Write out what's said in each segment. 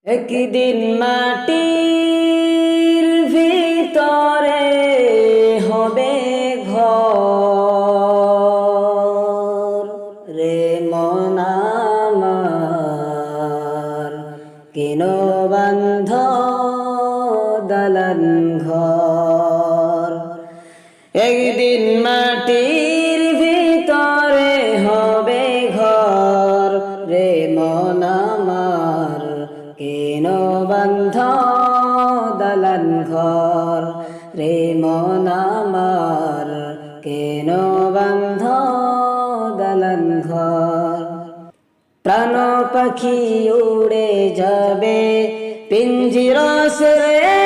একদিন মাটির ভিতরে হবে ঘর রে মন আমার, কেন বান্ধ দালান ঘর। একদিন মাটির ভিতরে হবে ঘর রে মন আমার, কেন বান্ধ দালান ঘর রে মন আমার, কেন বান্ধ দালান ঘর। প্রাণ পাখি উড়ে যাবে পিঞ্জিরা ছেড়ে,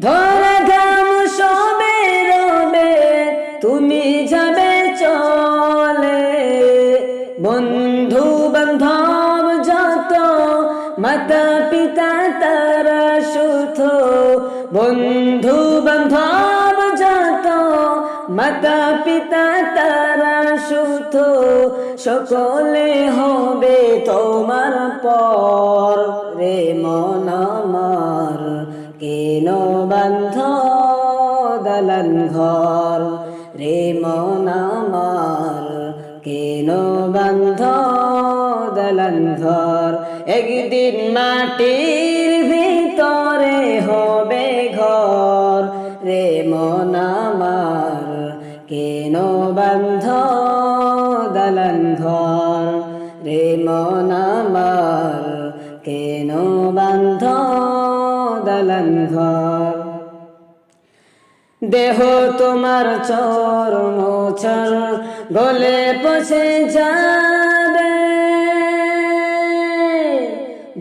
ধরা ঘাম সবে রবে তুমি যাবে চলে। বন্ধু বান্ধব যত মাতা পিতা তারা সুস্থ, বন্ধু বান্ধব যত মাতা পিতা তারা সুস্থ, সকলে হবে তোমার পর রে মন আমার, কেন বান্ধ দালান ঘর রে মন আমার, কেন বান্ধ দালান ঘর। একদিন মাটির ভিতরে হবে ঘর রে মন আমার, কেন বান্ধ দালান ঘর রে মন আমার, কেন বান্ধ দালান ঘর। দেহ তোমার চরম চর গলে পচে যাবে,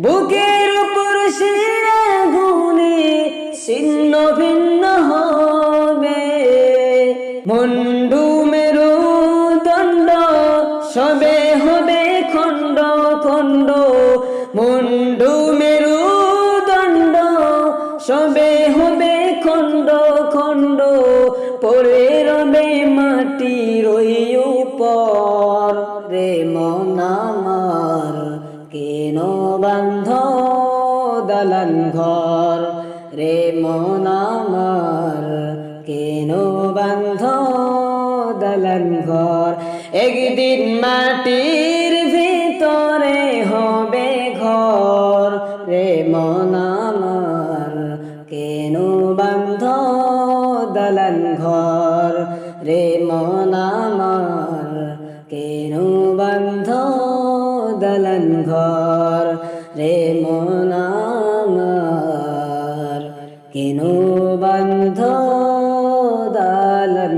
বুকের উপর শিরা গুলি ছিন্ন ভিন্ন হবে। মুন্ডু মেরু দণ্ড সবে হবে খণ্ড খণ্ড, মুন্ডু মেরু দণ্ড সবে হবে খণ্ড খণ্ড, পড়ে রবে মাটির উপর রে মন আমার, কেন বান্ধ দালান ঘর রে মন আমার, কেন বান্ধ দালান ঘর। একদিন মাটির ভিতরে হবে ঘর রে মন আমার, কেন বান্ধ দালান ঘর রে মন আমার, কেন বান্ধ দালান ঘর রে মন আমার, কেন বান্ধ দালান